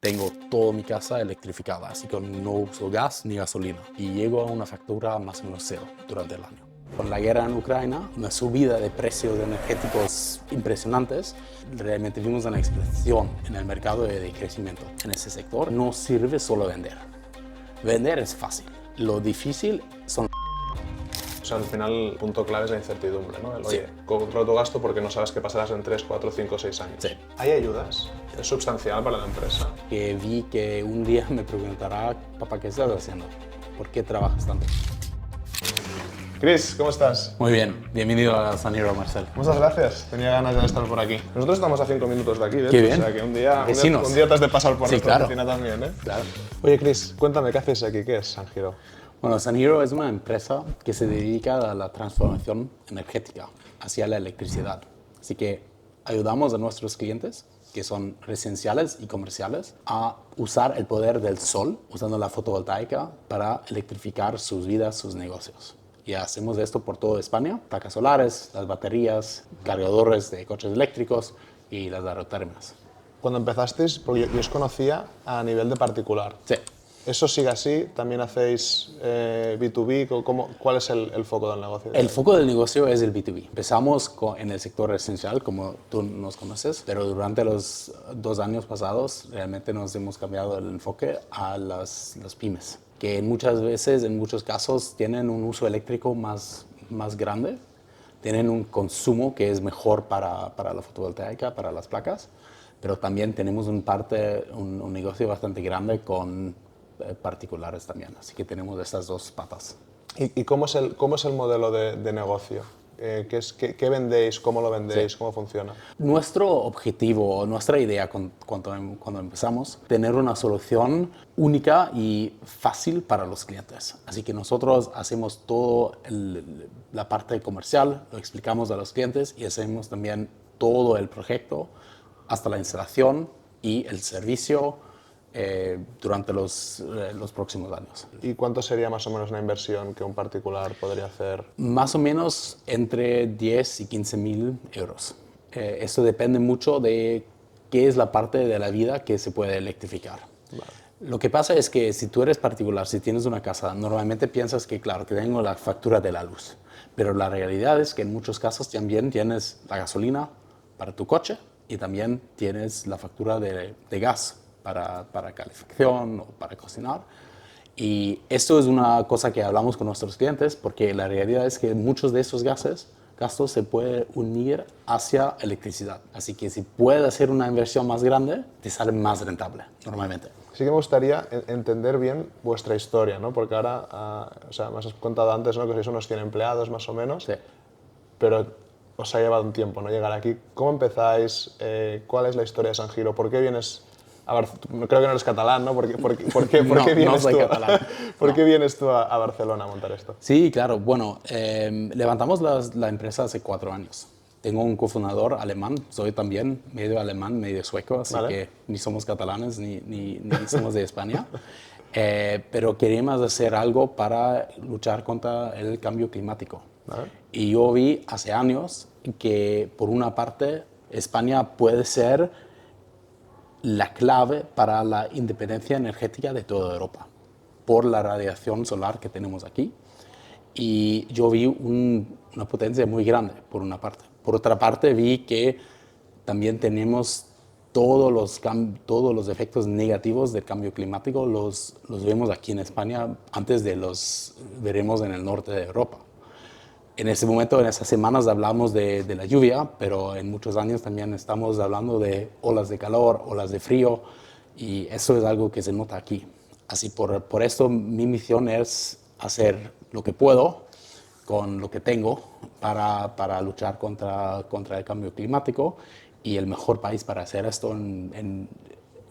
tengo toda mi casa electrificada, así que no uso gas ni gasolina y llego a una factura más o menos cero durante el año. Con la guerra en Ucrania, una subida de precios energéticos impresionantes, realmente vimos una explosión en el mercado de crecimiento. En ese sector no sirve solo vender. Vender es fácil, lo difícil son... O sea, al final el punto clave es la incertidumbre, ¿no? Sí. Oye, controla tu gasto porque no sabes qué pasarás en 3, 4, 5, 6 años. Sí. ¿Hay ayudas? ¿Es sustancial para la empresa? Que vi que un día me preguntará, papá, ¿qué estás haciendo? ¿Por qué trabajas tanto? Chris, ¿cómo estás? Muy bien, bienvenido a San Hiro, Marcel. Muchas gracias, tenía ganas de estar por aquí. Nosotros estamos a 5 minutos de aquí, de Qué hecho, bien. o sea que un día Vecinos. te has de pasar por Sí, nuestra claro. oficina también, ¿eh? Claro. Oye, Chris, cuéntame, ¿qué haces aquí? ¿Qué es San Hiro? Bueno, San Hiro es una empresa que se dedica a la transformación energética hacia la electricidad. Así que ayudamos a nuestros clientes, que son residenciales y comerciales, a usar el poder del sol, usando la fotovoltaica, para electrificar sus vidas, sus negocios. Y hacemos esto por toda España, placas solares, las baterías, cargadores de coches eléctricos y las aerotérmicas. Cuando empezasteis, porque yo os conocía a nivel de particular. Sí. ¿Eso sigue así? ¿También hacéis B2B? ¿Cuál es el foco del negocio? El foco del negocio es el B2B. Empezamos en el sector residencial, como tú nos conoces, pero durante los 2 años pasados realmente nos hemos cambiado el enfoque a las pymes, que muchas veces, en muchos casos, tienen un uso eléctrico más grande, tienen un consumo que es mejor para la fotovoltaica, para las placas, pero también tenemos un negocio bastante grande con particulares también, así que tenemos estas dos patas. ¿Y cómo es el modelo de negocio? ¿Qué vendéis? ¿Cómo lo vendéis? Sí. ¿Cómo funciona? Nuestro objetivo, nuestra idea cuando empezamos, tener una solución única y fácil para los clientes. Así que nosotros hacemos toda la parte comercial, lo explicamos a los clientes y hacemos también todo el proyecto hasta la instalación y el servicio durante los próximos años. ¿Y cuánto sería más o menos una inversión que un particular podría hacer? Más o menos entre 10 y 15 mil euros. Esto depende mucho de qué es la parte de la vida que se puede electrificar. Vale. Lo que pasa es que si tú eres particular, si tienes una casa, normalmente piensas que, claro, que tengo la factura de la luz. Pero la realidad es que en muchos casos también tienes la gasolina para tu coche y también tienes la factura de gas para calefacción o para cocinar. Y esto es una cosa que hablamos con nuestros clientes porque la realidad es que muchos de esos gastos se pueden unir hacia electricidad. Así que si puedes hacer una inversión más grande, te sale más rentable normalmente. Sí que me gustaría entender bien vuestra historia, ¿no? Porque ahora, o sea, me has contado antes, ¿no? Que sois unos 100 empleados más o menos, Sí. pero os ha llevado un tiempo, ¿no? Llegar aquí. ¿Cómo empezáis? ¿Cuál es la historia de San Hiro? ¿Por qué vienes creo que no eres catalán, ¿no? ¿Por qué No, vienes no soy tú, catalán. ¿por No. qué vienes tú a Barcelona a montar esto? Sí, claro. Bueno, levantamos la empresa hace 4 años. Tengo un cofundador alemán, soy también medio alemán, medio sueco, así Vale. que ni somos catalanes ni somos de España. Pero queríamos hacer algo para luchar contra el cambio climático. Vale. Y yo vi hace años que, por una parte, España puede ser la clave para la independencia energética de toda Europa, por la radiación solar que tenemos aquí. Y yo vi una potencia muy grande, por una parte. Por otra parte, vi que también tenemos todos los efectos negativos del cambio climático, los vemos aquí en España antes de los veremos en el norte de Europa. En ese momento, en esas semanas, hablamos de la lluvia, pero en muchos años también estamos hablando de olas de calor, olas de frío, y eso es algo que se nota aquí. Así por esto mi misión es hacer lo que puedo con lo que tengo para luchar contra el cambio climático, y el mejor país para hacer esto,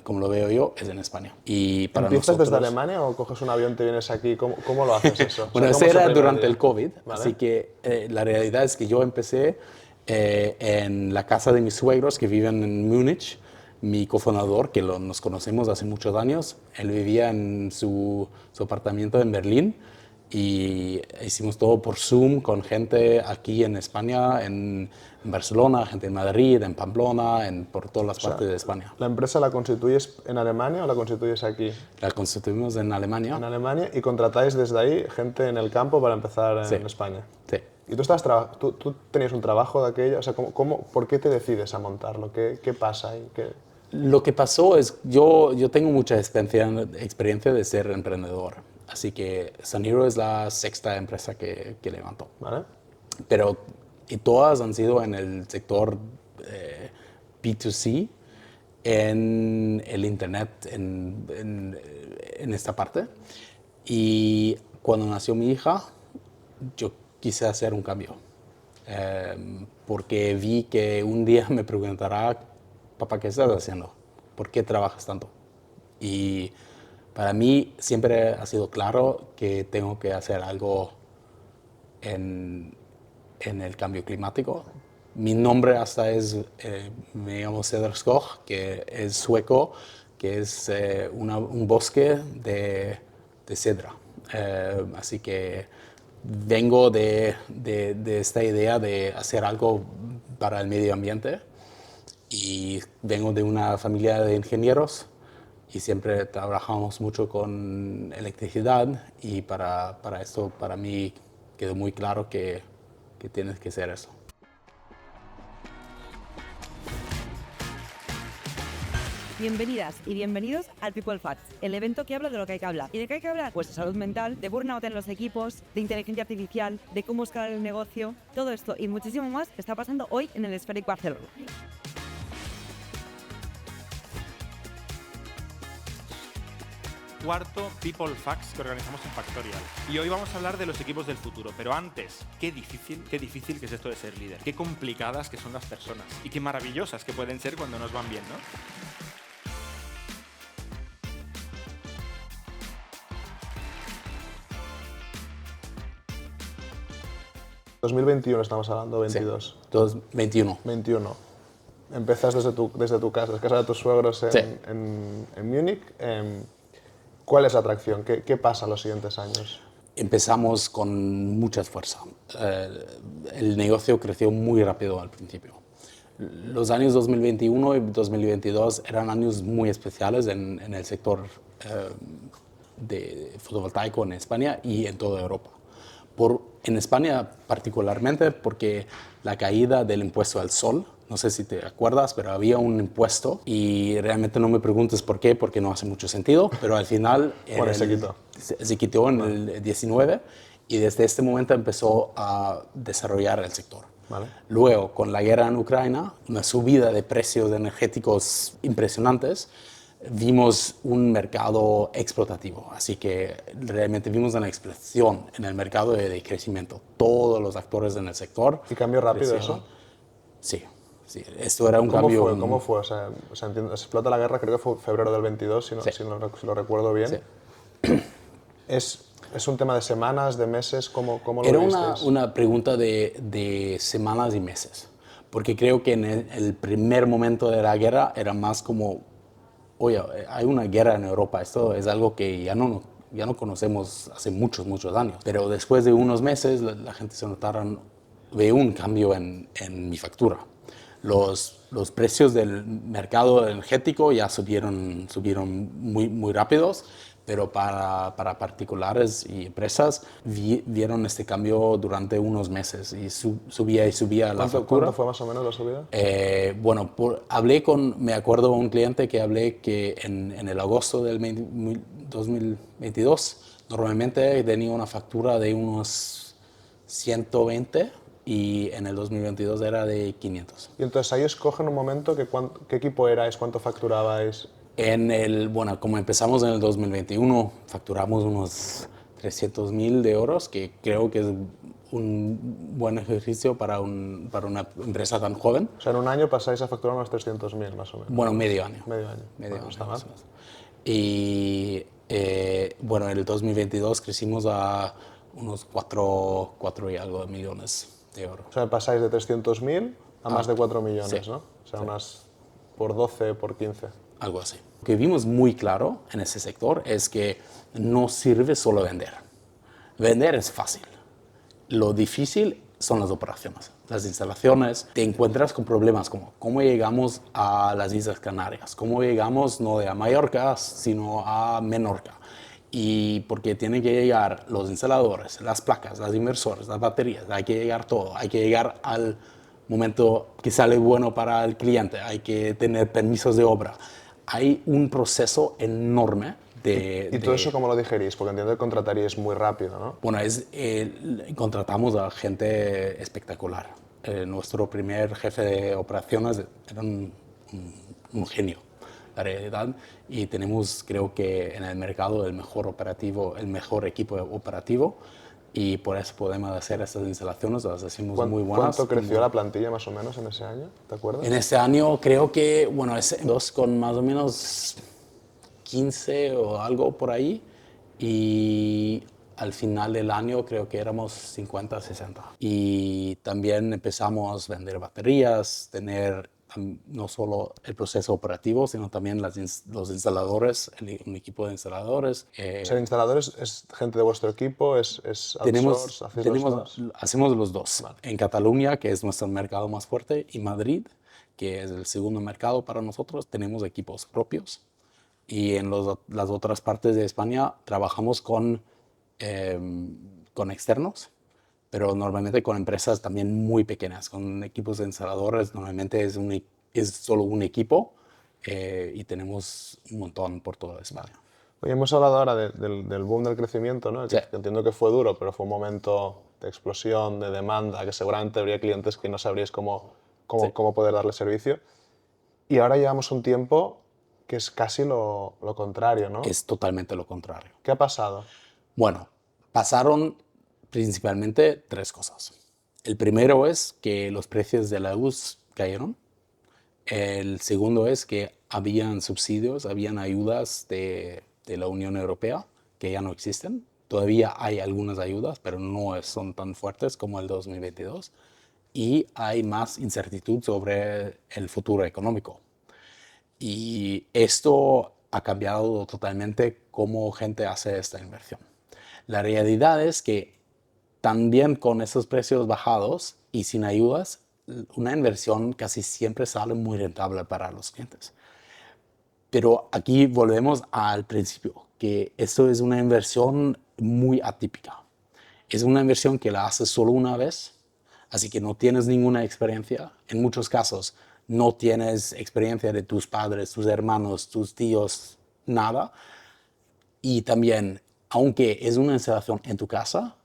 como lo veo yo, es en España. Y para ¿Empiezas desde nosotros, Alemania o coges un avión, te vienes aquí? ¿Cómo lo haces eso? bueno, O sea, eso ¿cómo es era primer durante día? el COVID, Vale. así que la realidad es que yo empecé en la casa de mis suegros que viven en Múnich. Mi cofundador, que nos conocemos hace muchos años, él vivía en su apartamento en Berlín Y hicimos todo por Zoom con gente aquí en España, en Barcelona, gente en Madrid, en Pamplona, por todas las partes de España. ¿La empresa la constituyes en Alemania o la constituyes aquí? La constituimos en Alemania. En Alemania, y contratáis desde ahí gente en el campo para empezar Sí. en España. Sí. ¿Y tú tenías un trabajo de aquello? O sea, ¿por qué te decides a montarlo? ¿Qué pasa ahí? Lo que pasó es, yo tengo mucha experiencia de ser emprendedor, así que Saniro es la sexta empresa que levanto. ¿Vale? Pero y todas han sido en el sector B2C, en el Internet, en esta parte. Y cuando nació mi hija, yo quise hacer un cambio. Porque vi que un día me preguntará, papá, ¿qué estás haciendo? ¿Por qué trabajas tanto? Y para mí siempre ha sido claro que tengo que hacer algo en el cambio climático. Mi nombre hasta me llamo Cederskog, que es sueco, que es un bosque de cedra. Así que vengo de esta idea de hacer algo para el medio ambiente y vengo de una familia de ingenieros y siempre trabajamos mucho con electricidad y para esto para mí quedó muy claro que tienes que hacer eso. Bienvenidas y bienvenidos al People Facts, el evento que habla de lo que hay que hablar. ¿Y de qué hay que hablar? Pues de salud mental, de burnout en los equipos, de inteligencia artificial, de cómo escalar el negocio, todo esto y muchísimo más que está pasando hoy en el Spheric Barcelona. Cuarto People Facts que organizamos en Factorial. Y hoy vamos a hablar de los equipos del futuro. Pero antes, qué difícil que es esto de ser líder. Qué complicadas que son las personas. Y qué maravillosas que pueden ser cuando nos van bien, ¿no? ¿2021 estamos hablando? ¿22? Sí, 2021. 21. Empezas desde tu casa, es casa de tus suegros Sí. en Múnich. ¿Cuál es la atracción? ¿Qué pasa en los siguientes años? Empezamos con mucha fuerza. El negocio creció muy rápido al principio. Los años 2021 y 2022 eran años muy especiales en el sector de fotovoltaico en España y en toda Europa. En España particularmente porque la caída del impuesto al sol, no sé si te acuerdas, pero había un impuesto y realmente no me preguntes por qué, porque no hace mucho sentido, pero al final se quitó en el 19 y desde este momento empezó a desarrollar el sector. Vale. Luego, con la guerra en Ucrania, una subida de precios energéticos impresionantes, vimos un mercado explotativo. Así que realmente vimos una explosión en el mercado de crecimiento. Todos los actores en el sector. ¿Y cambió rápido crecieron. eso? Sí, sí. Esto era un cambio. ¿Cómo fue? O sea, entiendo, explota la guerra, creo que fue febrero del 22, si lo recuerdo bien. Sí. ¿Es un tema de semanas, de meses? ¿Cómo lo Era visteis? una pregunta de semanas y meses. Porque creo que en el primer momento de la guerra era más como, oye, hay una guerra en Europa, esto es algo que ya no conocemos hace muchos, muchos años. Pero después de unos meses la gente se notaron, ve un cambio en mi factura. Los precios del mercado energético ya subieron muy, muy rápidos, pero para particulares y empresas vieron este cambio durante unos meses y subía la factura. ¿Cuánto fue más o menos la subida? Bueno, me acuerdo de un cliente que hablé que en el agosto del 2022 normalmente tenía una factura de unos 120 y en el 2022 era de 500. Y entonces ahí escogen un momento qué equipo erais, cuánto facturabais. Bueno, como empezamos en el 2021, facturamos unos 300.000 euros, que creo que es un buen ejercicio para una empresa tan joven. O sea, en un año pasáis a facturar unos 300.000 más o menos. Bueno, medio año. Medio año. Medio Bueno, año, está más mal. o menos. Y bueno, en el 2022 crecimos a unos 4 y algo millones de euros. O sea, pasáis de 300.000 a más de 4 millones, sí, ¿no? O sea, unas por 12, por 15. Algo así. Lo que vimos muy claro en ese sector es que no sirve solo vender. Vender es fácil. Lo difícil son las operaciones, las instalaciones. Te encuentras con problemas como cómo llegamos a las Islas Canarias, cómo llegamos no a Mallorca, sino a Menorca. Y porque tienen que llegar los instaladores, las placas, las inversores, las baterías, hay que llegar todo, hay que llegar al momento que sale bueno para el cliente, hay que tener permisos de obra. Hay un proceso enorme. ¿Y todo eso cómo lo digerís? Porque entiendo que contrataríais muy rápido, ¿no? Bueno, contratamos a gente espectacular. Nuestro primer jefe de operaciones era un genio, la realidad. Y tenemos, creo que en el mercado, el mejor equipo operativo. Y por eso podemos hacer estas instalaciones, las hacemos muy buenas. ¿Cuánto creció la plantilla más o menos en ese año? ¿Te acuerdas? En este año creo que, bueno, es dos con más o menos 15 o algo por ahí, y al final del año creo que éramos 50, 60. Y también empezamos a vender baterías, tener no solo el proceso operativo, sino también los instaladores, un equipo de instaladores. ¿Ser instaladores es gente de vuestro equipo? ¿Es outsource? Hacemos los dos. Vale. En Cataluña, que es nuestro mercado más fuerte, y Madrid, que es el segundo mercado para nosotros, tenemos equipos propios. Y en las otras partes de España trabajamos con externos, pero normalmente con empresas también muy pequeñas, con equipos de instaladores. Normalmente es solo un equipo, y tenemos un montón por toda España. Oye, hemos hablado ahora del boom del crecimiento, ¿no? Sí. Que entiendo que fue duro, pero fue un momento de explosión, de demanda, que seguramente habría clientes que no sabríais cómo poder darle servicio. Y ahora llevamos un tiempo que es casi lo contrario, ¿no? Es totalmente lo contrario. ¿Qué ha pasado? Bueno, pasaron principalmente tres cosas. El primero es que los precios de la luz cayeron. El segundo es que habían subsidios, habían ayudas de la Unión Europea que ya no existen. Todavía hay algunas ayudas, pero no son tan fuertes como el 2022. Y hay más incertidumbre sobre el futuro económico. Y esto ha cambiado totalmente cómo gente hace esta inversión. La realidad es que también con esos precios bajados y sin ayudas, una inversión casi siempre sale muy rentable para los clientes. Pero aquí volvemos al principio, que esto es una inversión muy atípica. Es una inversión que la haces solo una vez, así que no tienes ninguna experiencia. En muchos casos no tienes experiencia de tus padres, tus hermanos, tus tíos, nada. Y también, aunque es una instalación en tu casa,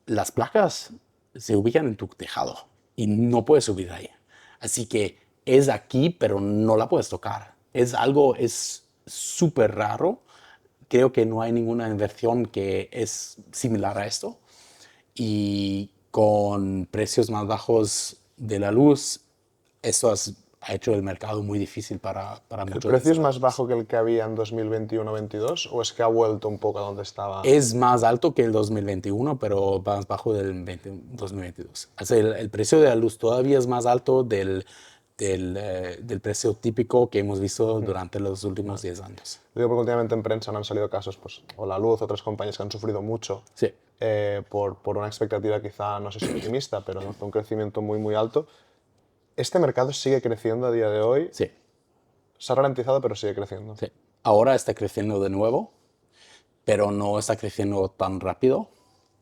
las placas se ubican en tu tejado y no puedes subir ahí. Así que es aquí, pero no la puedes tocar. Es súper raro. Creo que no hay ninguna inversión que es similar a esto. Y con precios más bajos de la luz, esto ha hecho el mercado muy difícil para muchos. ¿El precio es más bajo que el que había en 2021-22 o es que ha vuelto un poco a donde estaba? Es más alto que el 2021, pero más bajo del 2022. O sea, el precio de la luz todavía es más alto del precio típico que hemos visto durante los últimos 10 años. Digo porque últimamente en prensa no han salido casos, pues, o la luz, otras compañías que han sufrido mucho, Sí. por una expectativa quizá, no sé si optimista, pero ¿no? Un crecimiento muy, muy alto. ¿Este mercado sigue creciendo a día de hoy? Sí. Se ha ralentizado, pero sigue creciendo. Sí. Ahora está creciendo de nuevo, pero no está creciendo tan rápido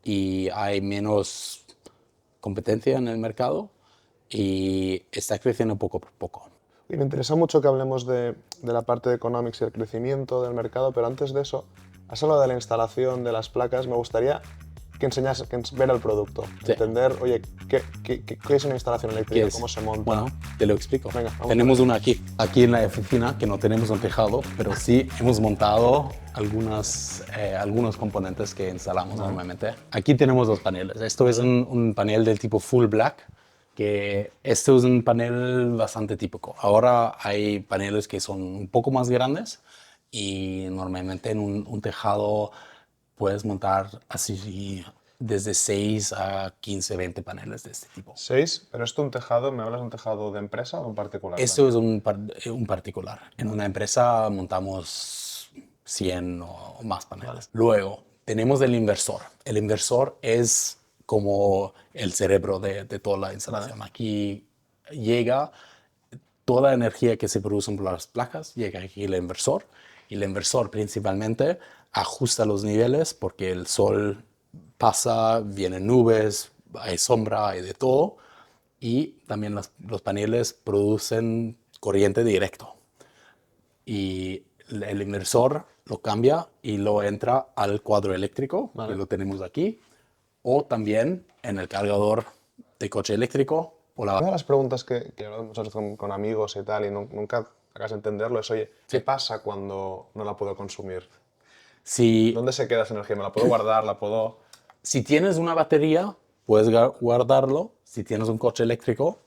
y hay menos competencia en el mercado y está creciendo poco por poco. Y me interesa mucho que hablemos de la parte de economics y el crecimiento del mercado, pero antes de eso, has hablado de la instalación de las placas. Me gustaría que enseñas ver el producto, Sí. entender, oye, ¿qué es una instalación eléctrica? ¿Cómo se monta? Bueno, te lo explico. Venga, vamos tenemos una aquí en la oficina, que no tenemos un tejado, pero sí hemos montado algunos componentes que instalamos normalmente. Aquí tenemos dos paneles. Esto es un panel del tipo full black, que esto es un panel bastante típico. Ahora hay paneles que son un poco más grandes y normalmente en un tejado puedes montar así desde 6 a 15, 20 paneles de este tipo. 6, pero esto es un tejado, ¿me hablas de un tejado de empresa o de un particular? Esto es un particular. En una empresa montamos 100 o más paneles. Luego, tenemos el inversor. El inversor es como el cerebro de toda la instalación. Aquí llega toda la energía que se produce por las placas, llega aquí el inversor, y el inversor principalmente ajusta los niveles porque el sol pasa, vienen nubes, hay sombra, hay de todo, y también los paneles producen corriente directo. Y el inversor lo cambia y lo entra al cuadro eléctrico, que lo tenemos aquí, o también en el cargador de coche eléctrico. Una de las preguntas que hablo muchas veces con amigos y tal, y nunca acabas de entenderlo, es, oye, ¿qué pasa cuando no la puedo consumir? Si, ¿Dónde se queda esa energía? ¿Me la puedo guardar? ¿La puedo...? si tienes una batería, puedes guardarlo. Si tienes un coche eléctrico,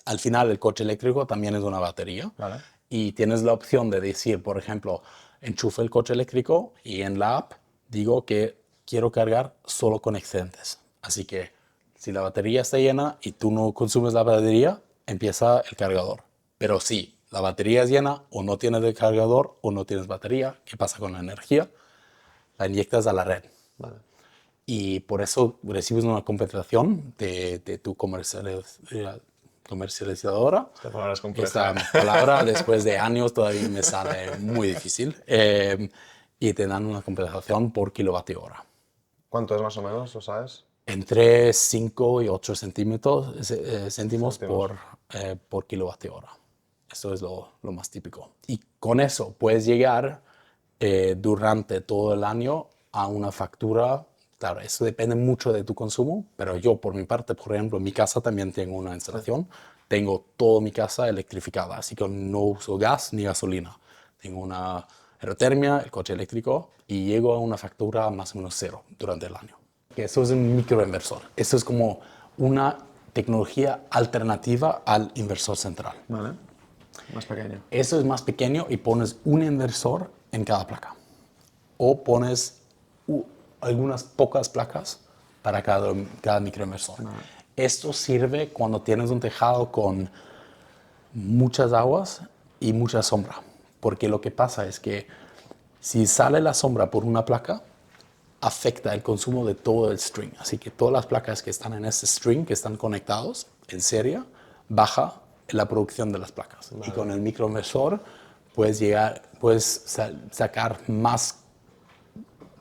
al final el coche eléctrico también es una batería. Vale. Y tienes la opción de decir, por ejemplo, enchufe el coche eléctrico y en la app digo que quiero cargar solo con excedentes. Así que si la batería está llena y tú no consumes la batería, empieza el cargador. Pero si la batería es llena o no tienes el cargador o no tienes batería, ¿qué pasa con la energía? La inyectas a la red. Vale. Y por eso recibes una compensación de tu comercializadora. Esta palabra es compleja. Esta palabra, después de años, todavía me sale muy difícil. Y te dan una compensación por kilovatio hora. ¿Cuánto es más o menos? ¿Lo sabes? Entre 5 y 8 céntimos por kilovatio hora. Eso es lo más típico. Y con eso puedes llegar durante todo el año a una factura. Claro, eso depende mucho de tu consumo, pero yo por mi parte, por ejemplo, en mi casa también tengo una instalación. Tengo toda mi casa electrificada, así que no uso gas ni gasolina. Tengo una aerotermia, el coche eléctrico, y llego a una factura más o menos cero durante el año. Eso es un microinversor. Eso es como una tecnología alternativa al inversor central. Vale. Más pequeño. Eso es más pequeño y pones un inversor en cada placa. O pones algunas pocas placas para cada microinversor. Esto sirve cuando tienes un tejado con muchas aguas y mucha sombra. Porque lo que pasa es que si sale la sombra por una placa, afecta el consumo de todo el string. Así que todas las placas que están en este string, que están conectados en serie, baja la producción de las placas. Vale. Y con el microinversor puedes sacar más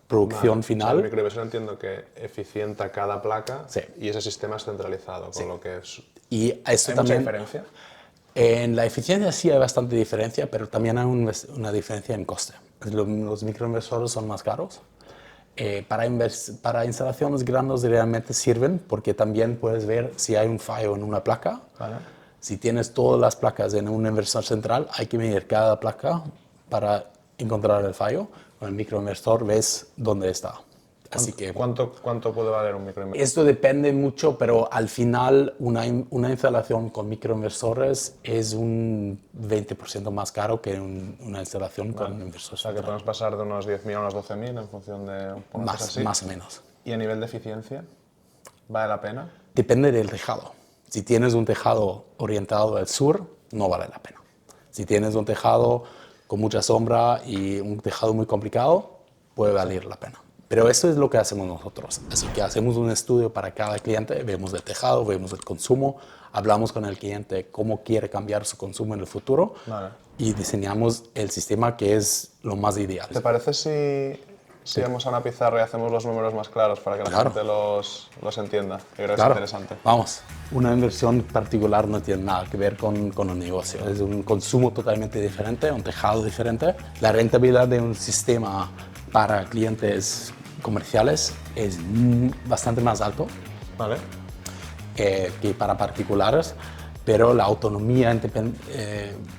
producción final. O sea, el microinversor entiendo que eficienta cada placa, sí, y ese sistema es centralizado, con sí, lo que es... Y esto ¿Hay también, mucha diferencia? En la eficiencia sí hay bastante diferencia, pero también hay una diferencia en coste. Los microinversores son más caros. Para instalaciones grandes realmente sirven porque también puedes ver si hay un fallo en una placa. Vale. Si tienes todas las placas en un inversor central, hay que medir cada placa para encontrar el fallo. Con el microinversor ves dónde está. Así que, ¿Cuánto puede valer un microinversor? esto depende mucho, pero al final una instalación con microinversores es un 20% más caro que una instalación con inversor central. O sea, que podemos pasar de unos 10.000 a unos 12.000 en función de... Más o menos. ¿Y a nivel de eficiencia? ¿Vale la pena? Depende del tejado. Si tienes un tejado orientado al sur, no vale la pena. Si tienes un tejado con mucha sombra y un tejado muy complicado, puede valer la pena. Pero eso es lo que hacemos nosotros. Así que hacemos un estudio para cada cliente, vemos el tejado, vemos el consumo, hablamos con el cliente cómo quiere cambiar su consumo en el futuro. Vale. Y diseñamos el sistema que es lo más ideal. ¿Te parece si vamos a una pizarra y hacemos los números más claros para que la gente los entienda? Yo creo que es interesante. Vamos, una inversión particular no tiene nada que ver con un negocio. Es un consumo totalmente diferente, un tejado diferente. La rentabilidad de un sistema para clientes comerciales es bastante más alto, vale, que para particulares, pero la autonomía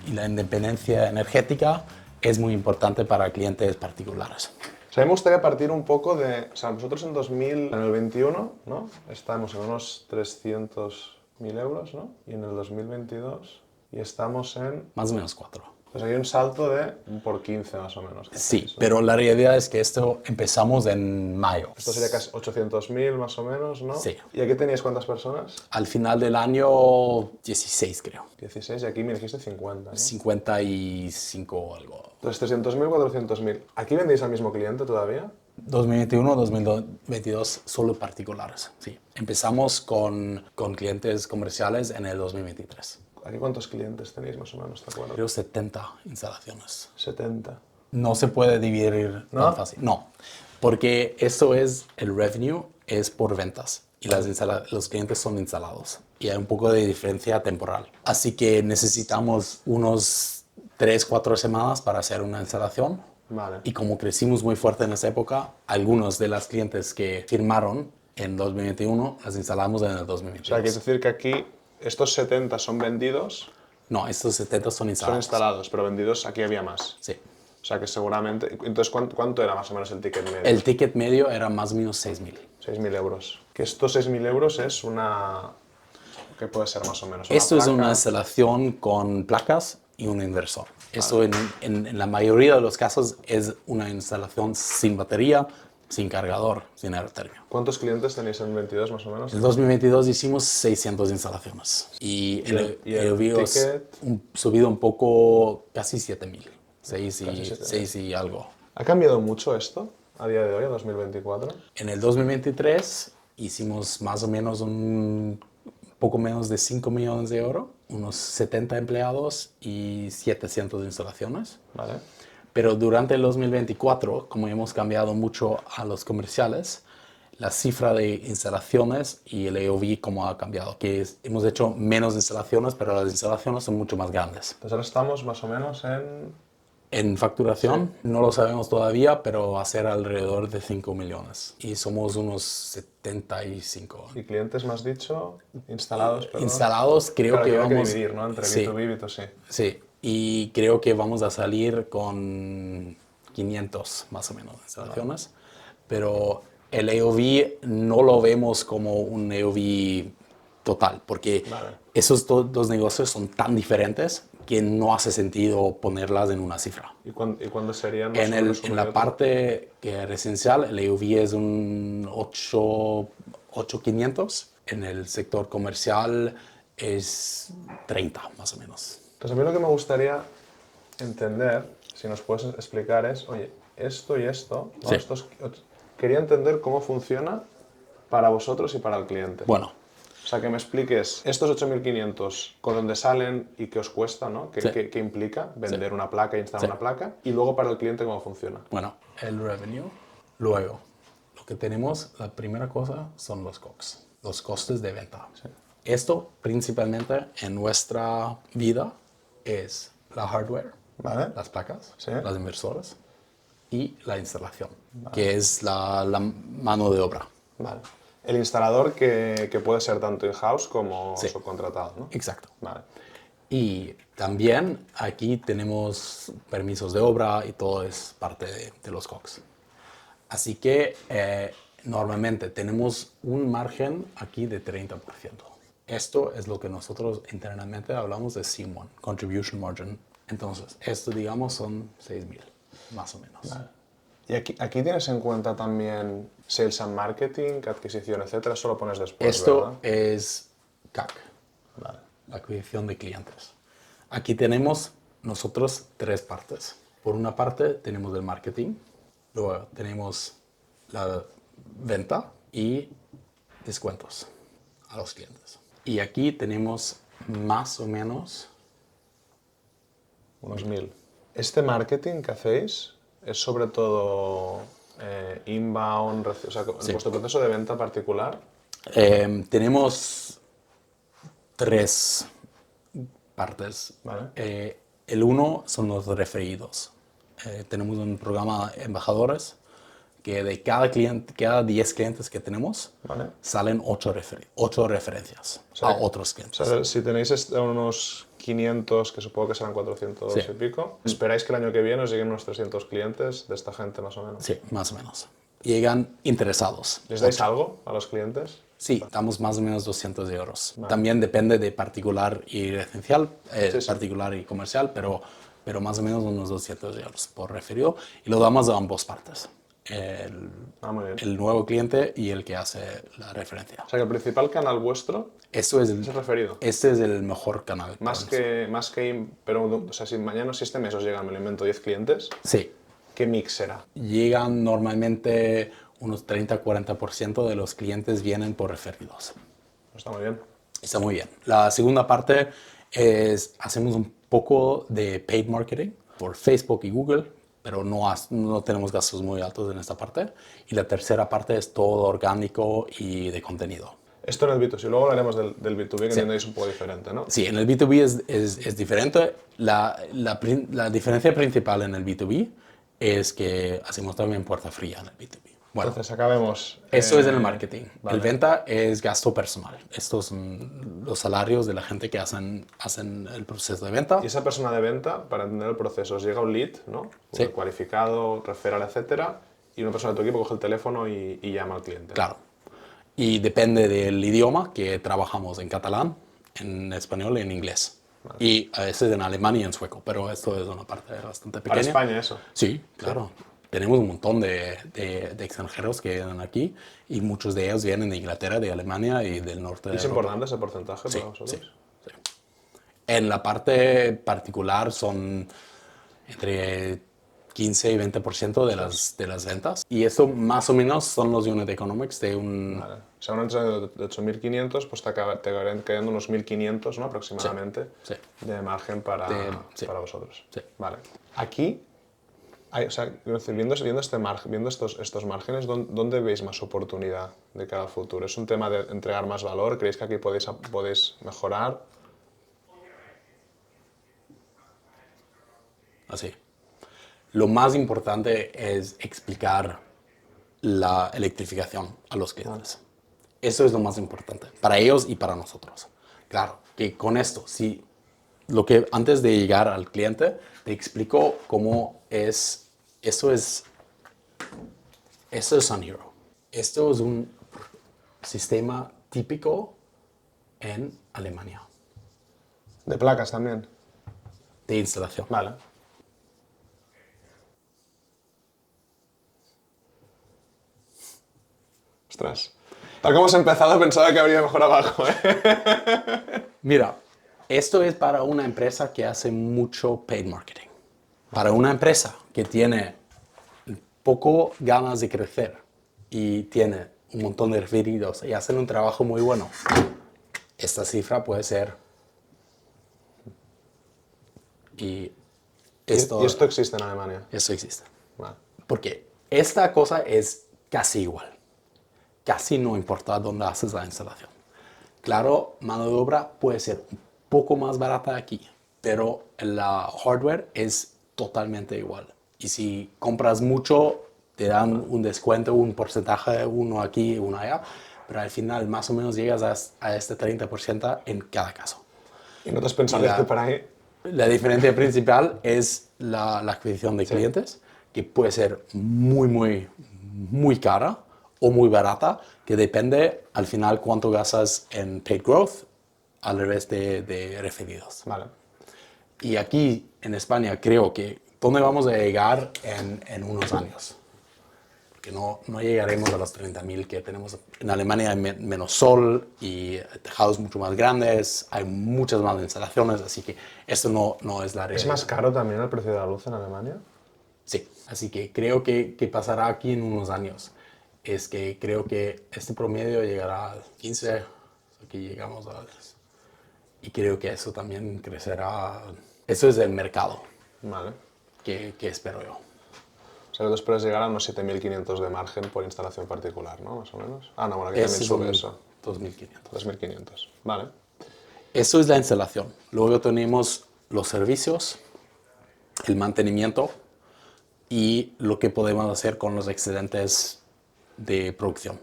y la independencia energética es muy importante para clientes particulares. O sea, a mí me gustaría partir un poco de... O sea, nosotros en el 21, ¿no? Estamos en unos 300.000 euros, ¿no? Y en el 2022 y estamos en... Más o menos 4. Pues hay un salto de por 15 más o menos. Sí, ¿no? Pero la realidad es que esto empezamos en mayo. Esto sería casi 800.000 más o menos, ¿no? Sí. ¿Y aquí teníais cuántas personas? Al final del año, 16 creo. 16 y aquí me dijiste 50, ¿no? 55 o algo. Entonces 300.000, 400.000. ¿Aquí vendéis al mismo cliente todavía? 2021, 2022 solo particulares, sí. Empezamos con clientes comerciales en el 2023. ¿Aquí cuántos clientes tenéis más o menos, te acuerdas? Creo 70 instalaciones. 70. No se puede dividir ¿No? tan fácil. No, porque eso es el revenue, es por ventas y los clientes son instalados y hay un poco de diferencia temporal. Así que necesitamos unos 3-4 semanas para hacer una instalación. Vale. Y como crecimos muy fuerte en esa época, algunos de los clientes que firmaron en 2021 las instalamos en el 2022. O sea, quiere decir que aquí estos 70 son vendidos, No, estos 70 son son instalados. instalados, pero vendidos aquí había más. Sí. O sea, que seguramente... Entonces, ¿cuánto era más o menos el ticket medio? El ticket medio era más o menos 6.000. 6.000 euros. Que estos 6.000 euros es una... ¿Qué puede ser más o menos? Esto es placa. una instalación con placas y un inversor. Eso en la mayoría de los casos es una instalación sin batería, sin cargador, sin aerotermia. ¿Cuántos clientes tenéis en 22 más o menos? En 2022 hicimos 600 instalaciones y el envío ticket? subido un poco, casi 7.000, 6 7.000. y algo. ¿Ha cambiado mucho esto a día de hoy, a 2024? En el 2023 hicimos más o menos un poco menos de 5 millones de euros, unos 70 empleados y 700 instalaciones. Vale. Pero durante el 2024, como hemos cambiado mucho a los comerciales, la cifra de instalaciones y el AOV como ha cambiado, que hemos hecho menos instalaciones, pero las instalaciones son mucho más grandes. Entonces ahora estamos más o menos en... En facturación, no lo sabemos todavía, pero va a ser alrededor de 5 millones. Y somos unos 75. ¿Y clientes, me has dicho? Instalados, perdón. Instalados, creo Claro, que hay que vamos... dividir, ¿no? Entre Sí. B2B y B2C. Sí, y creo que vamos a salir con 500 más o menos instalaciones, pero el AOV no lo vemos como un AOV total, porque esos dos negocios son tan diferentes que no hace sentido ponerlas en una cifra. ¿Y cuándo serían más o menos uno y En la otro? parte que es residencial, el AOV es un 8.500, en el sector comercial es 30 más o menos. Entonces a mí lo que me gustaría entender, si nos puedes explicar es, oye, esto y esto, ¿no? Sí. Quería entender cómo funciona para vosotros y para el cliente. Bueno, O sea, que me expliques estos 8.500, con dónde salen y qué os cuesta, ¿no? Sí. ¿Qué implica vender Sí. una placa e instalar Sí. una placa? Y luego para el cliente, ¿cómo funciona? bueno, el revenue. Luego, lo que tenemos, la primera cosa son los COGS, los costes de venta. Esto principalmente en nuestra vida es la hardware, ¿Vale? las placas, Sí. las inversoras y la instalación, que es la mano de obra. Vale. El instalador que puede ser tanto in-house como Sí. subcontratado, ¿no? Exacto. Vale. Y también aquí tenemos permisos de obra y todo es parte de los COGS. Así que normalmente tenemos un margen aquí de 30%. Esto es lo que nosotros internamente hablamos de CM1, Contribution Margin. Entonces, esto digamos son 6.000, más o menos. Y aquí tienes en cuenta también Sales and Marketing, adquisición, etcétera. Eso lo pones después, Esto ¿verdad? es CAC, Vale. la adquisición de clientes. Aquí tenemos nosotros tres partes. Por una parte tenemos el marketing, luego tenemos la venta y descuentos a los clientes. Y aquí tenemos más o menos... Unos 1.000. ¿Este marketing que hacéis es sobre todo inbound, o sea, en Sí. vuestro proceso de venta particular? Tenemos tres partes. Vale. El uno son los referidos. Tenemos un programa de embajadores que de cada cliente, cada 10 clientes que tenemos, Vale. salen 8 referencias sea, a otros clientes. O sea, si tenéis unos 500, que supongo que serán 400 Sí. y pico, ¿esperáis que el año que viene os lleguen unos 300 clientes de esta gente más o menos? Sí, más o menos. Llegan interesados. ¿Les dais algo a los clientes? Sí, damos más o menos 200 euros. También depende de particular y residencial, Sí. particular y comercial, pero más o menos unos 200 euros por referido. Y lo damos a ambas partes. Muy bien. El nuevo cliente y el que hace la referencia. O sea, que el principal canal vuestro Eso es es el referido. Este es el mejor canal. Pero, o sea, si mañana, si este mes os llegan, me lo invento, 10 clientes, Sí. ¿qué mix será? Llegan normalmente unos 30-40% de los clientes vienen por referidos. Está muy bien. Está muy bien. La segunda parte es, hacemos un poco de paid marketing por Facebook y Google, pero no tenemos gastos muy altos en esta parte. Y la tercera parte es todo orgánico y de contenido. Esto en el B2C, luego hablaremos del B2B, que Sí. entiendo que es un poco diferente, ¿no? Sí, en el B2B es diferente. La diferencia principal en el B2B es que hacemos también puerta fría en el B2B. Bueno, Entonces acabemos. eso es en el marketing. Vale. El venta es gasto personal. Estos son los salarios de la gente que hacen el proceso de venta. Y esa persona de venta, para entender el proceso, os llega un lead, ¿no? Sí. Cualificado, referral, etcétera, y una persona de tu equipo coge el teléfono y llama al cliente. Claro. Y depende del idioma, que trabajamos en catalán, en español y en inglés. Vale. Y a veces en alemán y en sueco, pero esto es una parte bastante pequeña. Para España eso. Sí, claro. Tenemos un montón de extranjeros que vienen aquí y muchos de ellos vienen de Inglaterra, de Alemania y del norte de ¿Es Europa. importante ese porcentaje Sí, para vosotros? sí, sí. En la parte particular son entre 15 y 20% de las ventas. Y eso más o menos son los unit economics de un... Vale. O sea, una empresa de 8.500, pues te acabarían quedando unos 1.500, ¿no? Aproximadamente, Sí. de margen para Sí. vosotros. Sí. Vale. Aquí, o sea, quiero decir, viendo estos márgenes, ¿dónde veis más oportunidad de cara al futuro? ¿Es un tema de entregar más valor? ¿Creéis que aquí podéis mejorar? Así. Lo más importante es explicar la electrificación a los clientes. Eso es lo más importante, para ellos y para nosotros. Claro, que con esto, si antes de llegar al cliente, te explico cómo es, eso es Sun Hero. Esto es un sistema típico en Alemania, ¿De placas también? de instalación. Vale. Ostras. Tal como hemos empezado, pensaba que habría mejor abajo, ¿eh? Mira, esto es para una empresa que hace mucho paid marketing. Para una empresa que tiene poco ganas de crecer y tiene un montón de referidos y hacen un trabajo muy bueno, esta cifra puede ser... Y esto, ¿Y esto existe en Alemania? Eso existe. Vale. Porque esta cosa es casi igual. Casi no importa dónde haces la instalación. Claro, mano de obra puede ser un poco más barata aquí, pero la hardware es totalmente igual. Y si compras mucho, te dan un descuento, un porcentaje, uno aquí, uno allá, pero al final más o menos llegas a este 30% en cada caso. ¿Y no te has pensado irte para ahí? La diferencia principal es la adquisición de clientes, que puede ser muy cara o muy barata, que depende al final cuánto gastas en paid growth al revés de referidos. Vale. Y aquí en España creo que ¿dónde vamos a llegar en unos años? Porque no llegaremos a los 30.000 que tenemos. En Alemania hay menos sol y tejados mucho más grandes, hay muchas más instalaciones, así que esto no es la realidad. ¿Es más caro también el precio de la luz en Alemania? Sí, así que creo que pasará aquí en unos años. Es que creo que este promedio llegará a 15, aquí llegamos a... Y creo que eso también crecerá. Eso es el mercado Vale. que espero yo. O sea, que tú esperas llegar a unos 7.500 de margen por instalación particular, ¿no? Más o menos. Ah, no, bueno, aquí también sube eso. 2.500. 2.500. Vale. Eso es la instalación. Luego tenemos los servicios, el mantenimiento y lo que podemos hacer con los excedentes de producción.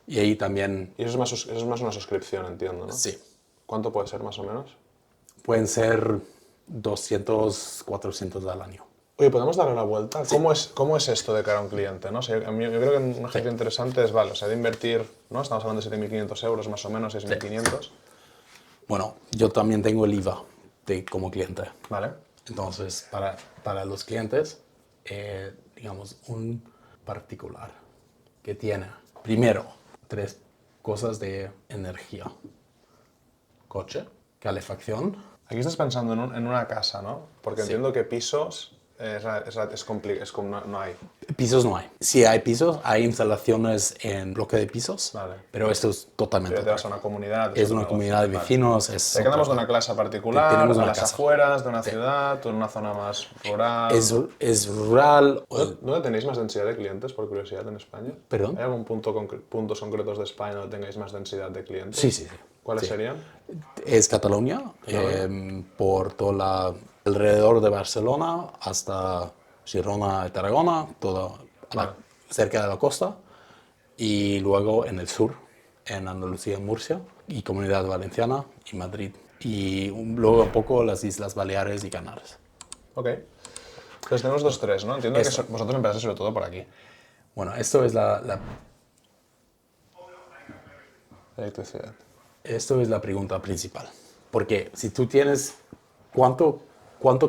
Y ahí también... Y eso es más una suscripción, entiendo, ¿no? Sí. ¿Cuánto puede ser más o menos? Pueden ser 200, 400 al año. Oye, ¿podemos darle la vuelta? Sí. ¿Cómo es esto de cara a un cliente? ¿No? O sea, yo creo que un ejercicio interesante es, vale, o sea, de invertir, ¿no? Estamos hablando de 7.500 euros más o menos, 6.500. Sí. Bueno, yo también tengo el IVA como cliente. Vale. Entonces, para los clientes, digamos, un particular que tiene, primero, 3 cosas de energía. Coche, calefacción. Aquí estás pensando en una casa, ¿no? Porque entiendo que pisos no hay. Pisos no hay. Si hay pisos, hay instalaciones en bloque de pisos, Vale. pero esto es totalmente Pero te vas a otra una comunidad. cosa. Es una comunidad de vecinos. Es Te quedamos de una clase particular, Tenemos a una las casa. afueras de una ciudad, tú en una zona más rural. Es rural. ¿Dónde tenéis más densidad de clientes, por curiosidad, en España? ¿Perdón? ¿Hay algún puntos concretos de España donde tengáis más densidad de clientes? Sí. ¿Cuáles Sí. serían? Es Cataluña, por alrededor de Barcelona hasta Girona y Tarragona, todo cerca de la costa, y luego en el sur, en Andalucía y Murcia, y Comunidad Valenciana y Madrid, y luego un poco las Islas Baleares y Canarias. Ok. Entonces tenemos 2-3, ¿no? Entiendo que vosotros empezáis sobre todo por aquí. Bueno, esto es la Electricidad. Esto es la pregunta principal. Porque si tú tienes, ¿cuánto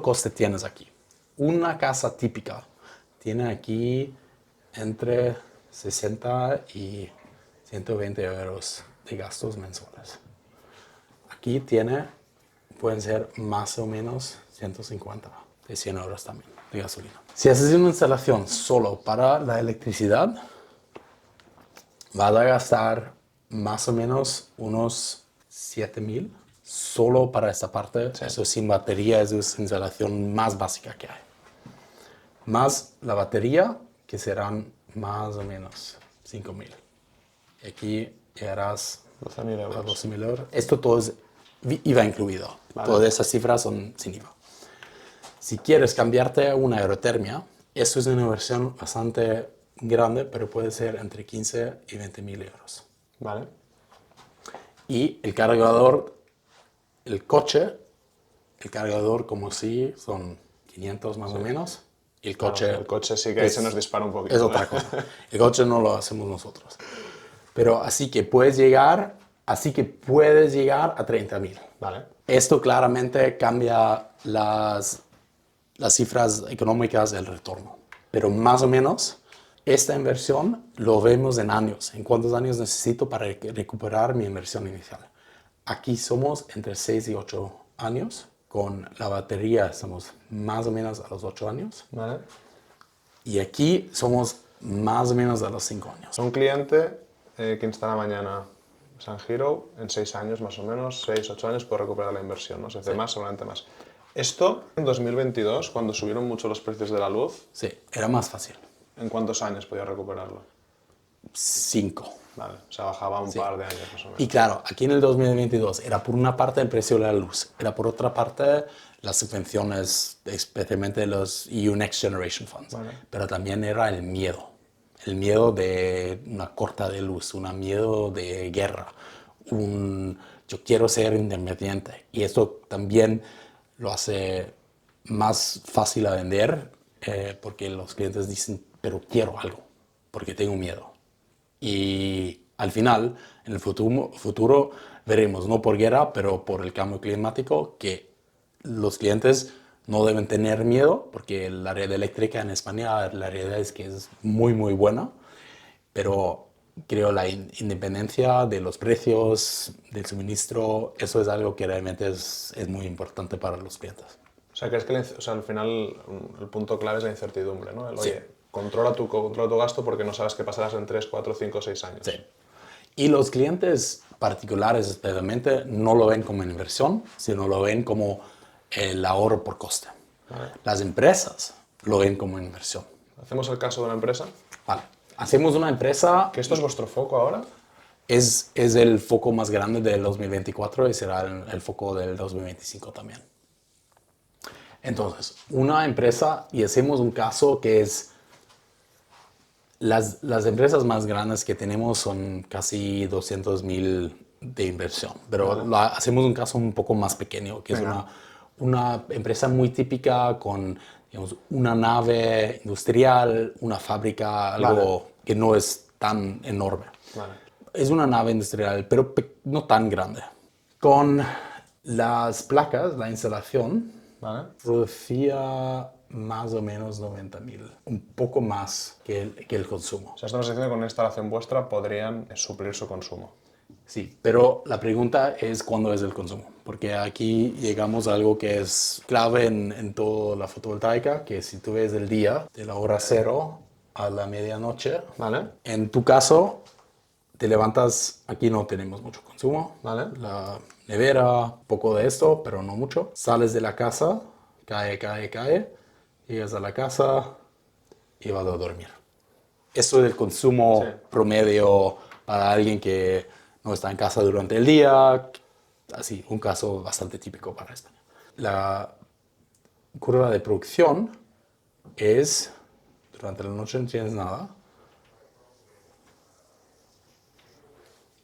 coste tienes aquí? Una casa típica tiene aquí entre 60 y 120 euros de gastos mensuales. Aquí pueden ser más o menos 150, de 100 euros también de gasolina. Si haces una instalación solo para la electricidad, vas a gastar más o menos unos 7.000 solo para esta parte. Sí. Eso sin batería es la instalación más básica que hay. Más la batería, que serán más o menos 5.000. Y aquí llegarás 12.000 euros. A 12.000 euros. Esto todo es IVA incluido. Vale. Todas esas cifras son sin IVA. Si quieres cambiarte a una aerotermia, esto es una inversión bastante grande, pero puede ser entre 15 y 20.000 euros. Vale. Y el cargador, el cargador como si son 500 más o menos. Y el coche, el coche sí que ahí se nos dispara un poquito. Es otra cosa. El coche no lo hacemos nosotros. Pero así que puedes llegar a 30.000. Vale. Esto claramente cambia las cifras económicas del retorno. Pero más o menos esta inversión lo vemos en años. ¿En cuántos años necesito para recuperar mi inversión inicial? Aquí somos entre 6 y 8 años. Con la batería estamos más o menos a los 8 años. Vale. Y aquí somos más o menos a los 5 años. Un cliente que instala mañana San Hero, en 6 años más o menos, 6, 8 años puede recuperar la inversión, ¿no? Se hace más, seguramente más. Esto en 2022, cuando subieron mucho los precios de la luz... Sí, era más fácil. ¿En cuántos años podía recuperarlo? 5. Vale, o sea, bajaba un par de años más o menos. Y claro, aquí en el 2022 era por una parte el precio de la luz, era por otra parte las subvenciones, especialmente los EU Next Generation Funds, vale. Pero también era el miedo de una corta de luz, un miedo de guerra, yo quiero ser independiente. Y esto también lo hace más fácil a vender porque los clientes dicen, pero quiero algo, porque tengo miedo. Y al final, en el futuro veremos, no por guerra, pero por el cambio climático, que los clientes no deben tener miedo, porque la red eléctrica en España, la realidad es que es muy, muy buena, pero creo la independencia de los precios, del suministro, eso es algo que realmente es muy importante para los clientes. O sea, ¿crees que al final el punto clave es la incertidumbre, ¿no? Sí. Oye, controla tu gasto porque no sabes qué pasarás en 3, 4, 5, 6 años. Sí. Y los clientes particulares especialmente no lo ven como inversión, sino lo ven como el ahorro por coste. Vale. Las empresas lo ven como inversión. ¿Hacemos el caso de una empresa? Vale. Hacemos una empresa... ¿Que esto es vuestro foco ahora? Es el foco más grande del 2024 y será el foco del 2025 también. Entonces, una empresa, y hacemos un caso que es... Las empresas más grandes que tenemos son casi 200.000 de inversión, pero vale. Hacemos un caso un poco más pequeño, que es una empresa muy típica con, digamos, una nave industrial, una fábrica, algo que no es tan enorme. Vale. Es una nave industrial, pero no tan grande. Con las placas, la instalación, producía más o menos 90.000, un poco más que el consumo. O sea, estamos diciendo que con una instalación vuestra podrían suplir su consumo. Sí, pero la pregunta es cuándo es el consumo, porque aquí llegamos a algo que es clave en toda la fotovoltaica, que si tú ves el día de la hora 0 a la medianoche, ¿Vale? en tu caso te levantas, aquí no tenemos mucho consumo, ¿Vale? la nevera, poco de esto, pero no mucho, sales de la casa, cae, llegas a la casa y vas a dormir. Eso es el consumo Sí. promedio para alguien que no está en casa durante el día. Así, un caso bastante típico para España. La curva de producción es, durante la noche no tienes nada,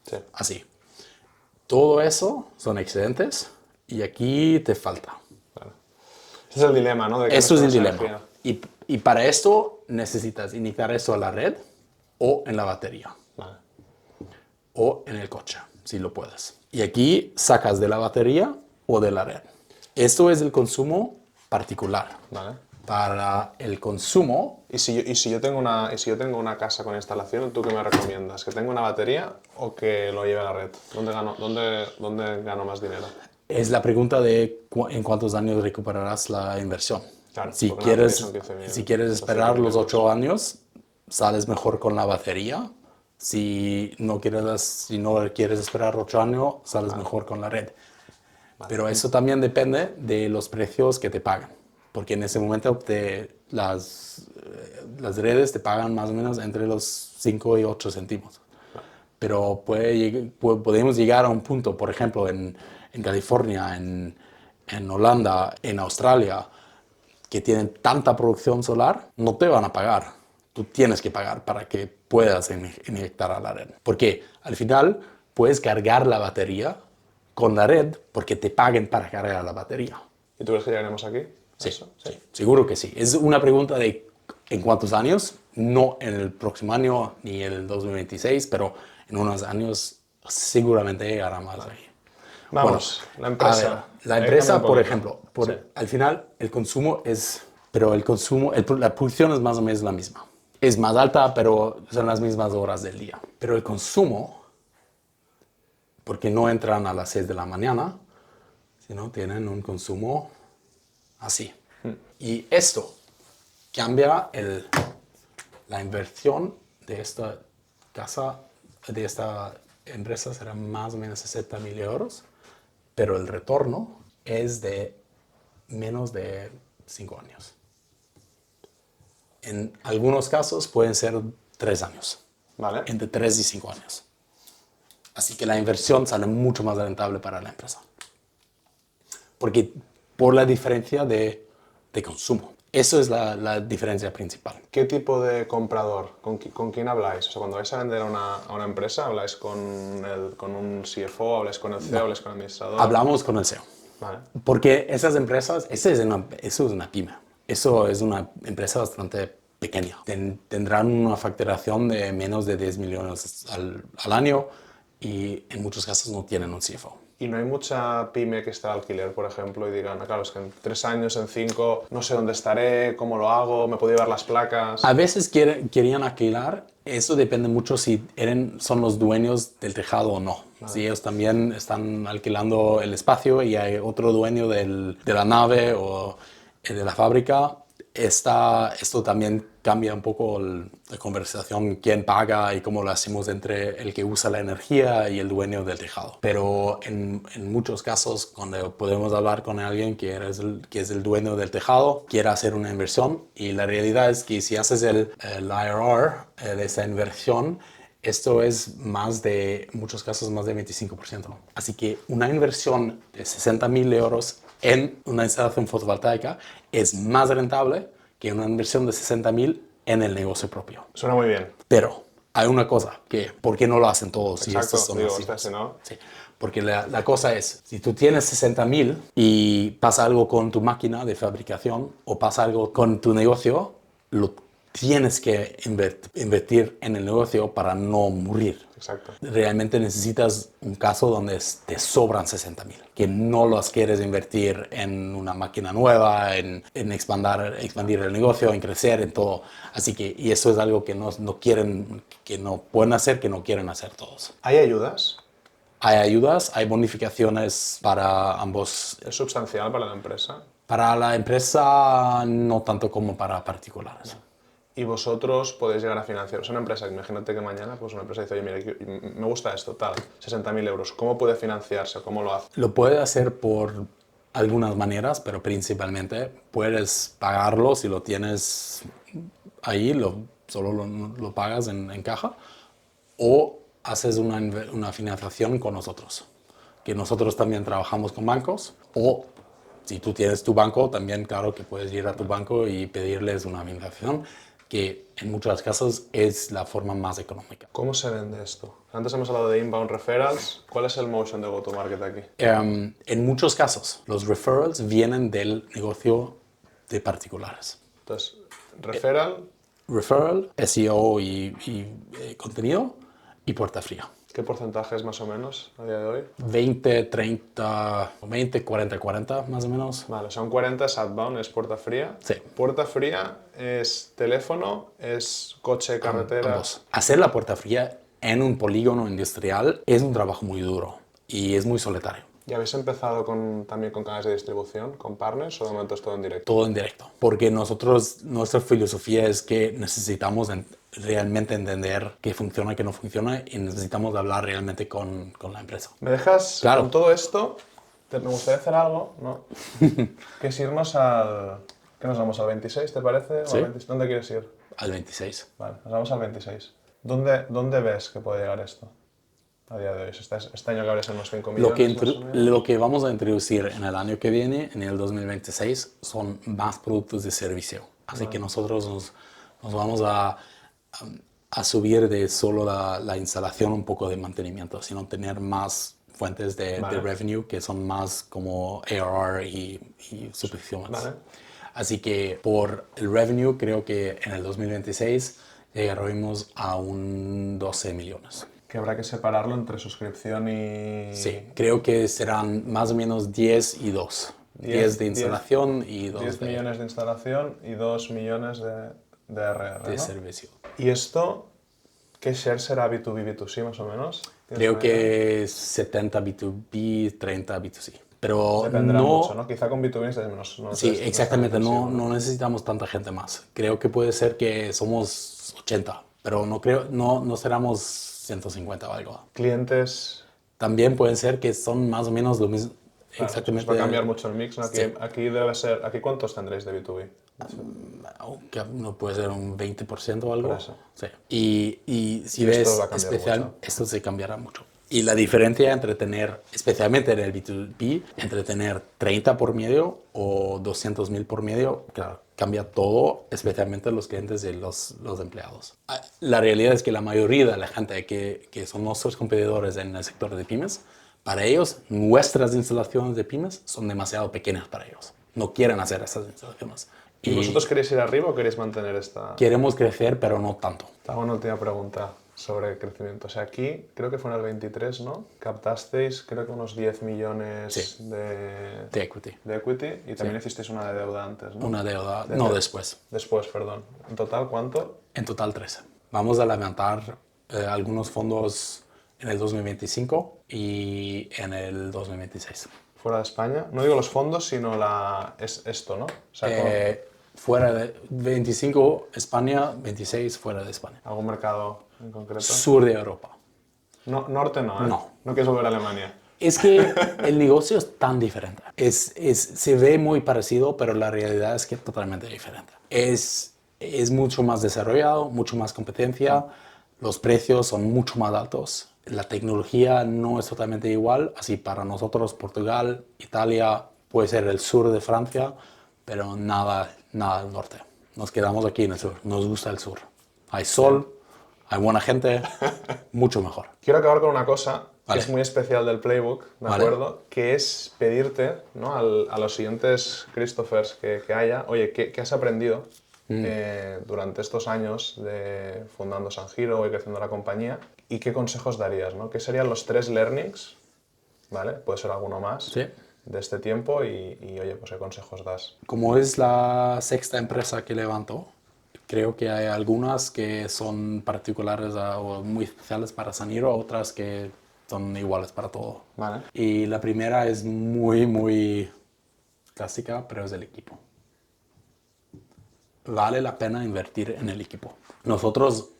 Sí. así. Todo eso son excedentes y aquí te falta. Vale. Ese es el dilema, ¿no? De que Eso es el mezclas dilema. energía. Y para esto necesitas inyectar eso a la red o en la batería Vale. o en el coche, si lo puedes. Y aquí sacas de la batería o de la red. Esto es el consumo particular. Vale. Para el consumo, ¿Y si yo tengo una casa con instalación, ¿tú qué me recomiendas? ¿Que tenga una batería o que lo lleve a la red? ¿Dónde gano más dinero? es la pregunta de en cuántos años recuperarás la inversión. Claro, Si porque una batería quieres, son 15.000, si quieres esperar 12.000 los euros. 8 años, sales mejor con la batería. Si no quieres esperar 8 años, sales mejor con la red. Pero eso también depende de los precios que te pagan. Porque en ese momento las redes te pagan más o menos entre los 5 y 8 céntimos. Pero podemos llegar a un punto, por ejemplo, en California, en Holanda, en Australia, que tienen tanta producción solar, no te van a pagar. Tú tienes que pagar para que puedas inyectar a la red. Porque al final puedes cargar la batería con la red porque te paguen para cargar la batería. ¿Y tú crees que llegaremos aquí? Sí, ¿Eso? sí, seguro que sí. Es una pregunta de en cuántos años, no en el próximo año ni en el 2026, pero en unos años seguramente llegará más ahí. Vamos, Bueno, la empresa. a ver, la empresa, Déjame un por poquito. ejemplo, Sí. al final el consumo es, pero el consumo, la producción es más o menos la misma. Es más alta, pero son las mismas horas del día. Pero el consumo, porque no entran a las 6 de la mañana, sino tienen un consumo así. Y esto cambia la inversión de esta casa, de esta empresa, será más o menos 60.000 euros, pero el retorno es de menos de 5 años. En algunos casos pueden ser 3 años, Vale. entre 3 y 5 años. Así que la inversión sale mucho más rentable para la empresa. Porque por la diferencia de consumo. Eso es la diferencia principal. ¿Qué tipo de comprador? ¿Con quién habláis? O sea, cuando vais a vender a una empresa, ¿habláis con un CFO, habláis con el CEO, habláis con el administrador? Hablamos con el CEO. Vale. Porque esas empresas, eso es una pyme. Eso es una empresa bastante pequeña. Tendrán una facturación de menos de 10 millones al año y en muchos casos no tienen un CFO. Y no hay mucha pyme que está al alquiler, por ejemplo, y digan, claro, es que en 3 años, en 5, no sé dónde estaré, cómo lo hago, me puedo llevar las placas. A veces querían alquilar, eso depende mucho si son los dueños del tejado o no. Si ellos también están alquilando el espacio y hay otro dueño de la nave o de la fábrica, esto también cambia un poco la conversación, quién paga y cómo lo hacemos entre el que usa la energía y el dueño del tejado. Pero en muchos casos, cuando podemos hablar con alguien que es el dueño del tejado, quiere hacer una inversión y la realidad es que si haces el IRR de esa inversión, esto es en muchos casos, más de 25%. Así que una inversión de 60.000 euros en una instalación fotovoltaica es más rentable que una inversión de 60.000 en el negocio propio. Suena muy bien. Pero hay una cosa, ¿por qué no lo hacen todos? Si Exacto, estas son digo, las esta, cifras? si no. Sí, porque la cosa es, si tú tienes 60.000 y pasa algo con tu máquina de fabricación o pasa algo con tu negocio, lo tienes que invertir en el negocio para no morir. Exacto. Realmente necesitas un caso donde te sobran 60.000, que no los quieres invertir en una máquina nueva, en expandir el negocio, en crecer, en todo. Así que, y eso es algo que no quieren, que no pueden hacer, que no quieren hacer todos. ¿Hay ayudas Hay ayudas, hay bonificaciones para ambos. ¿Es sustancial para la empresa? Para la empresa no tanto como para particulares. Y vosotros podéis llegar a financiar. Es una empresa, imagínate que mañana pues una empresa dice, oye, mira, me gusta esto, tal, 60.000 euros. ¿Cómo puede financiarse? ¿Cómo lo hace? Lo puede hacer por algunas maneras, pero principalmente puedes pagarlo si lo tienes ahí, solo lo pagas en caja, o haces una financiación con nosotros, que nosotros también trabajamos con bancos, o si tú tienes tu banco, también claro que puedes ir a tu banco y pedirles una financiación, que en muchos casos es la forma más económica. ¿Cómo se vende esto? Antes hemos hablado de inbound referrals. ¿Cuál es el motion de go-to-market aquí? En muchos casos, los referrals vienen del negocio de particulares. Entonces, referral, Referral, SEO y contenido y puerta fría. ¿qué porcentaje es más o menos a día de hoy? 20, 30, 20, 40, 40 más o menos. Vale, son 40, es outbound, es puerta fría. Sí. Puerta fría es teléfono, es coche, carretera. Ambos. Hacer la puerta fría en un polígono industrial es un trabajo muy duro y es muy solitario. ¿Y habéis empezado también con canales de distribución, con partners, o de momento es todo en directo? Todo en directo. Porque nuestra filosofía es que necesitamos realmente entender qué funciona y qué no funciona y necesitamos hablar realmente con la empresa. ¿Me dejas, Claro. con todo esto, me gustaría hacer algo, ¿no? Que es irnos al... ¿Qué nos vamos? ¿Al 26, te parece? ¿O Sí. al 26? ¿Dónde quieres ir? Al 26. Vale, nos vamos al 26. ¿Dónde ves que puede llegar esto a día de hoy? Este año que habréis en unos 5 millones. Lo que vamos a introducir en el año que viene, en el 2026, son más productos de servicio. Así que nosotros nos vamos a subir de solo la instalación, un poco de mantenimiento, sino tener más fuentes de revenue que son más como ARR y suscripciones. Vale. Así que por el revenue creo que en el 2026 llegaremos a un 12 millones. Que habrá que separarlo entre suscripción y... Sí, creo que serán más o menos 10 y 2. 10 de instalación y 2 10 millones de instalación y 2 millones de RR, de ¿no? servicio. ¿Y esto qué share será B2B, B2C más o menos? Creo que 70 B2B, 30 B2C. Pero Dependerá no... mucho, ¿no? Quizá con B2B es menos. No Sí, sé, exactamente. no No necesitamos tanta gente más. Creo que puede ser que somos 80, pero no seremos 150 o algo. Clientes... También pueden ser que son más o menos lo mismo. Claro, Exactamente. va a cambiar mucho el mix, ¿no? Aquí, Sí. aquí debe ser... ¿Aquí cuántos tendréis de B2B? Que no puede ser un 20% o algo. Por eso. Sí. Y si Y ves esto va a cambiar especial, mucho. esto se cambiará mucho. Y la diferencia entre tener, especialmente en el B2B, entre tener 30 por medio o 200.000 por medio, claro, cambia todo, especialmente los clientes y los empleados. La realidad es que la mayoría de la gente que son nuestros competidores en el sector de pymes, para ellos, nuestras instalaciones de pymes son demasiado pequeñas para ellos. No quieren hacer esas instalaciones. ¿Y vosotros queréis ir arriba o queréis mantener esta...? Queremos crecer, pero no tanto. Te hago una última pregunta sobre crecimiento. O sea, aquí, creo que fue en el 23, ¿no? Captasteis, creo que unos 10 millones Sí. de equity. equity y también hicisteis una de deuda antes, ¿no? Una deuda, no después. Después, perdón. ¿En total cuánto? En total 13. Vamos a levantar algunos fondos en el 2025 y en el 2026. Fuera de España. No digo los fondos, sino es esto, ¿no? O sea, Fuera de 25 España, 26 fuera de España. ¿algún mercado en concreto? Sur de Europa. No, norte no, ¿eh? No. No quieres volver a Alemania. Es que el negocio es tan diferente. Se ve muy parecido, pero la realidad es que es totalmente diferente. Es mucho más desarrollado, mucho más competencia, los precios son mucho más altos, la tecnología no es totalmente igual, así para nosotros Portugal, Italia, puede ser el sur de Francia, pero nada al norte. Nos quedamos aquí en el sur, nos gusta el sur. Hay sol, hay buena gente, mucho mejor. Quiero acabar con una cosa que Vale. es muy especial del playbook, ¿de Vale. acuerdo? Que es pedirte, ¿no? a los siguientes Christophers que haya, oye, ¿qué has aprendido durante estos años de fundando San Giro y creciendo la compañía? ¿Y qué consejos darías, ¿no? ¿Qué serían los 3 learnings, ¿vale? Puede ser alguno más, Sí. de este tiempo y, oye, pues qué consejos das. Como es la sexta empresa que levanto, creo que hay algunas que son particulares o muy especiales para San Giro, otras que son iguales para todo. Vale. Y la primera es muy clásica, pero es el equipo. Vale la pena invertir en el equipo. Nosotros,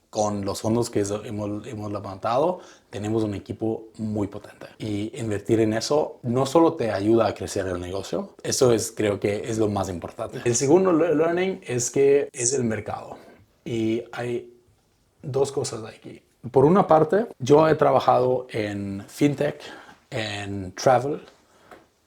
con los fondos que hemos levantado, tenemos un equipo muy potente. Y invertir en eso no solo te ayuda a crecer el negocio, eso creo que es lo más importante. El segundo learning es que es el mercado. Y hay dos cosas aquí. Por una parte, yo he trabajado en fintech, en travel,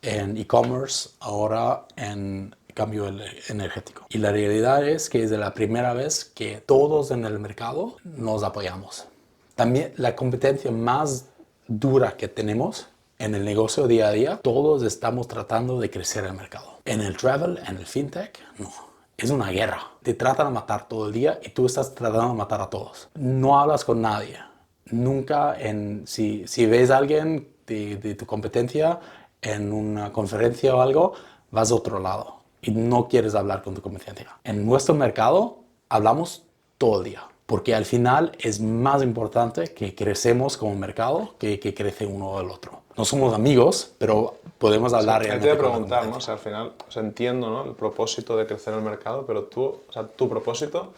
en e-commerce, ahora en cambio energético. Y la realidad es que es la primera vez que todos en el mercado nos apoyamos. También la competencia más dura que tenemos en el negocio día a día, todos estamos tratando de crecer el mercado. En el travel, en el fintech, no. Es una guerra. Te tratan de matar todo el día y tú estás tratando de matar a todos. No hablas con nadie. Nunca, si ves a alguien de tu competencia en una conferencia o algo, vas a otro lado y no quieres hablar con tu competencia. En nuestro mercado hablamos todo el día, porque al final es más importante que crecemos como mercado que crece uno del otro. No somos amigos, pero podemos hablar realmente. Te voy a preguntar, ¿no? O sea, al final, entiendo, ¿no?, el propósito de crecer el mercado, pero tu propósito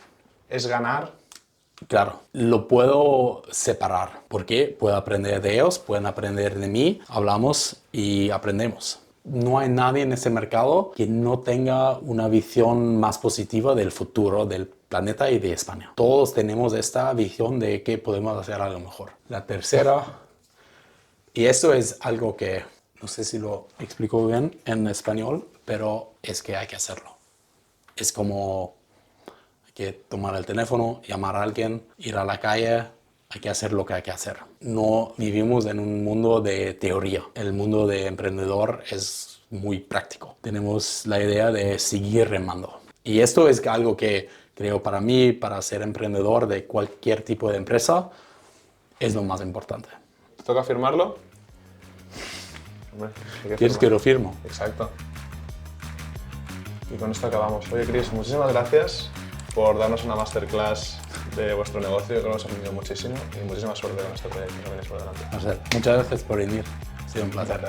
es ganar. Claro, lo puedo separar, porque puedo aprender de ellos, pueden aprender de mí, hablamos y aprendemos. No hay nadie en ese mercado que no tenga una visión más positiva del futuro del planeta y de España. Todos tenemos esta visión de que podemos hacer algo mejor. La tercera, y esto es algo que no sé si lo explico bien en español, pero es que hay que hacerlo. Es como hay que tomar el teléfono, llamar a alguien, ir a la calle, hay que hacer lo que hay que hacer. No vivimos en un mundo de teoría. El mundo de emprendedor es muy práctico. Tenemos la idea de seguir remando. Y esto es algo que creo para mí, para ser emprendedor de cualquier tipo de empresa, es lo más importante. ¿Te toca firmarlo? Hombre, ¿Quieres que lo firmo? Exacto. Y con esto acabamos. Oye, Chris, muchísimas gracias por darnos una masterclass de vuestro negocio. Creo que hemos aprendido muchísimo y muchísima suerte con este proyecto que venís por delante. Marcel, muchas gracias por venir. Ha sido un placer.